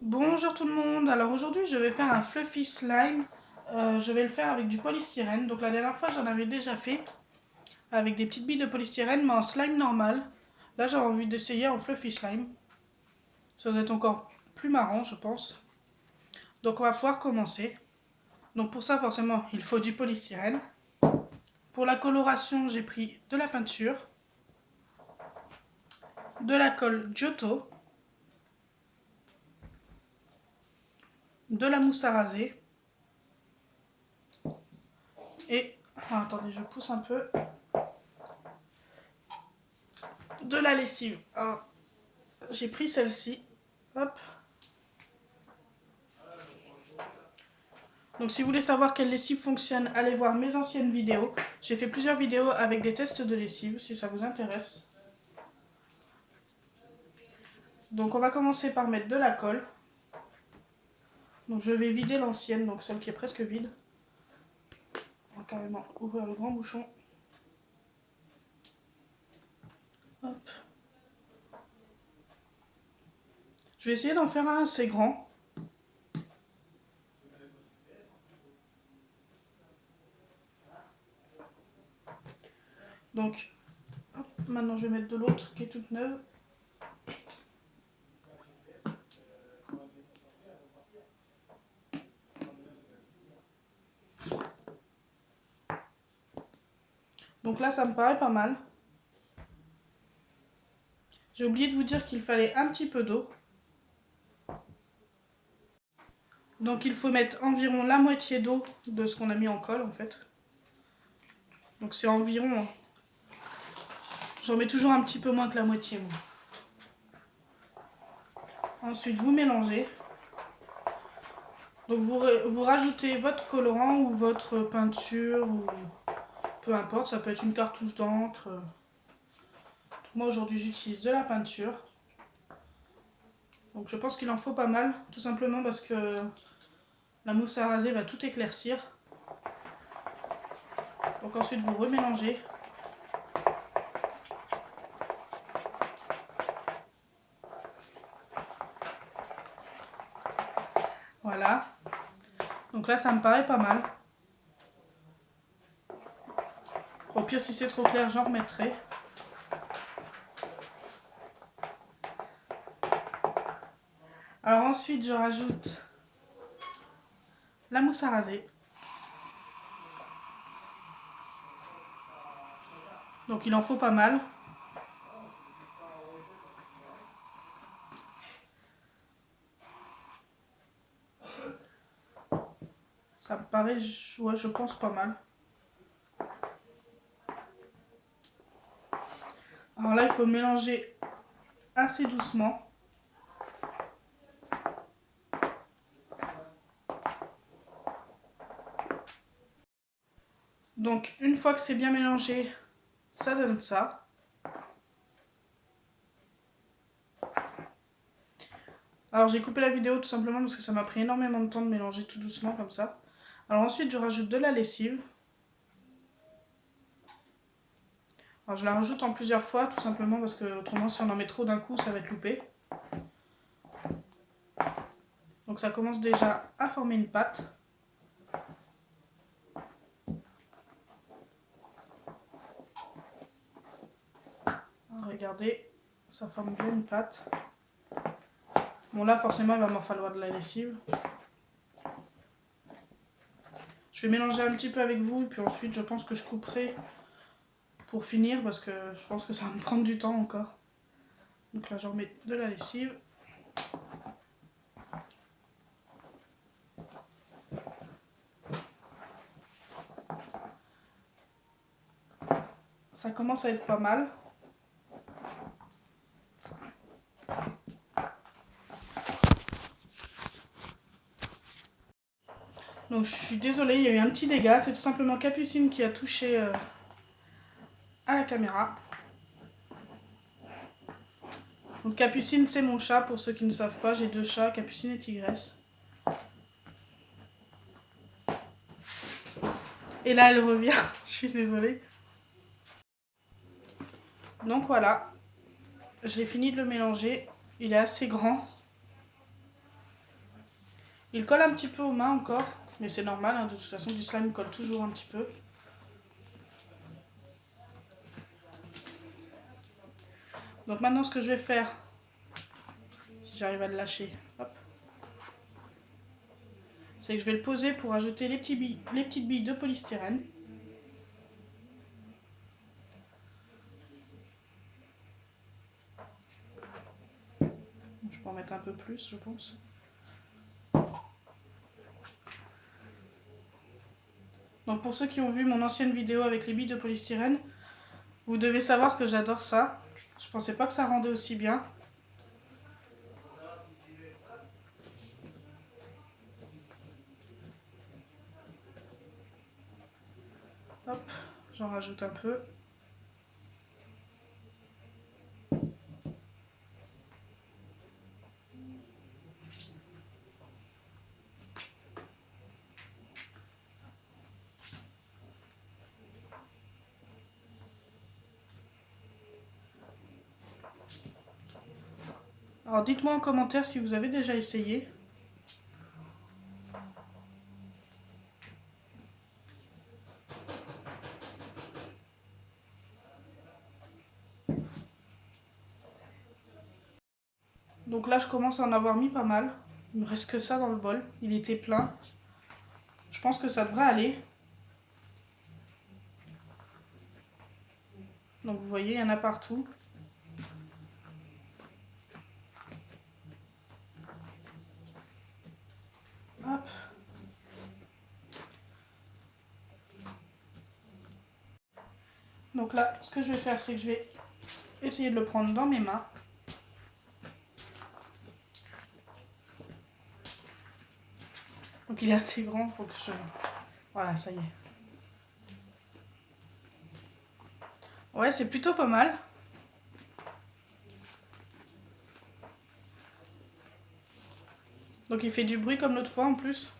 Bonjour tout le monde, alors aujourd'hui je vais faire un fluffy slime. Je vais le faire avec du polystyrène. Donc la dernière fois j'en avais déjà fait avec des petites billes de polystyrène mais en slime normal. Là j'ai envie d'essayer en fluffy slime. Ça doit être encore plus marrant je pense. Donc on va pouvoir commencer. Donc pour ça forcément il faut du polystyrène. Pour la coloration j'ai pris de la peinture, de la colle Giotto, de la mousse à raser et... attendez, je pousse un peu. De la lessive. Alors, j'ai pris celle-ci. Hop. Donc si vous voulez savoir quelle lessive fonctionne, allez voir mes anciennes vidéos. J'ai fait plusieurs vidéos avec des tests de lessive, si ça vous intéresse. Donc on va commencer par mettre de la colle. Donc je vais vider l'ancienne, donc celle qui est presque vide. On va carrément ouvrir le grand bouchon. Hop. Je vais essayer d'en faire un assez grand. Donc, hop, maintenant je vais mettre de l'autre qui est toute neuve. Donc là ça me paraît pas mal. J'ai oublié de vous dire qu'il fallait un petit peu d'eau. Donc il faut mettre environ la moitié d'eau de ce qu'on a mis en colle en fait. Donc c'est environ... J'en mets toujours un petit peu moins que la moitié moi. Ensuite vous mélangez. Donc vous rajoutez votre colorant ou votre peinture ou peu importe, ça peut être une cartouche d'encre. Moi aujourd'hui j'utilise de la peinture. Donc je pense qu'il en faut pas mal, tout simplement parce que la mousse à raser va tout éclaircir. Donc ensuite vous remélangez. Voilà. Donc là ça me paraît pas mal. Au pire si c'est trop clair j'en remettrai. Alors ensuite je rajoute la mousse à raser. Donc il en faut pas mal. Ça me paraît, ouais, je pense pas mal. Alors là il faut mélanger assez doucement. Donc une fois que c'est bien mélangé, ça donne ça. Alors j'ai coupé la vidéo tout simplement parce que ça m'a pris énormément de temps de mélanger tout doucement comme ça. Alors ensuite je rajoute de la lessive. Alors je la rajoute en plusieurs fois tout simplement parce que autrement si on en met trop d'un coup ça va être loupé. Donc ça commence déjà à former une pâte. Alors, regardez, ça forme bien une pâte. Bon là forcément il va m'en falloir de la lessive. Je vais mélanger un petit peu avec vous, puis ensuite je pense que je couperai pour finir parce que je pense que ça va me prendre du temps encore. Donc là j'en mets de la lessive. Ça commence à être pas mal. Donc je suis désolée, il y a eu un petit dégât. C'est tout simplement Capucine qui a touché à la caméra. Donc Capucine c'est mon chat, pour ceux qui ne savent pas, j'ai deux chats, Capucine et Tigresse. Et là elle revient, je suis désolée. Donc voilà, j'ai fini de le mélanger, il est assez grand. Il colle un petit peu aux mains encore, mais c'est normal, hein, de toute façon du slime colle toujours un petit peu. Donc maintenant ce que je vais faire, si j'arrive à le lâcher, hop, c'est que je vais le poser pour ajouter les petites billes de polystyrène. Je peux en mettre un peu plus, je pense. Donc pour ceux qui ont vu mon ancienne vidéo avec les billes de polystyrène, vous devez savoir que j'adore ça. Je pensais pas que ça rendait aussi bien. Hop, j'en rajoute un peu. Alors dites-moi en commentaire si vous avez déjà essayé. Donc là je commence à en avoir mis pas mal. Il me reste que ça dans le bol. Il était plein. Je pense que ça devrait aller. Donc vous voyez, il y en a partout. Hop. Donc là, ce que je vais faire, c'est que je vais essayer de le prendre dans mes mains. Donc il est assez grand, faut que je... Voilà, ça y est. Ouais, c'est plutôt pas mal. Donc il fait du bruit comme l'autre fois en plus.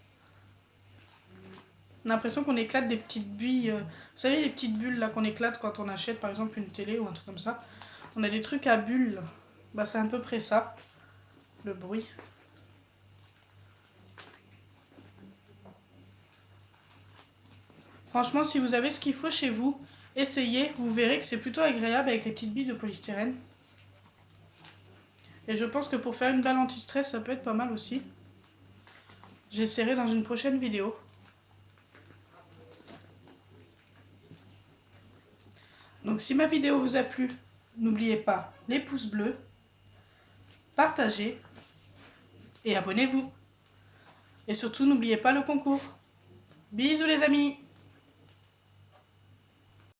On a l'impression qu'on éclate des petites billes. Vous savez les petites bulles là qu'on éclate quand on achète par exemple une télé ou un truc comme ça. On a des trucs à bulles. Bah c'est à peu près ça, le bruit. Franchement, si vous avez ce qu'il faut chez vous, essayez. Vous verrez que c'est plutôt agréable avec les petites billes de polystyrène. Et je pense que pour faire une balle anti-stress, ça peut être pas mal aussi. J'essaierai dans une prochaine vidéo. Donc si ma vidéo vous a plu, n'oubliez pas les pouces bleus, partagez et abonnez-vous. Et surtout, n'oubliez pas le concours. Bisous les amis!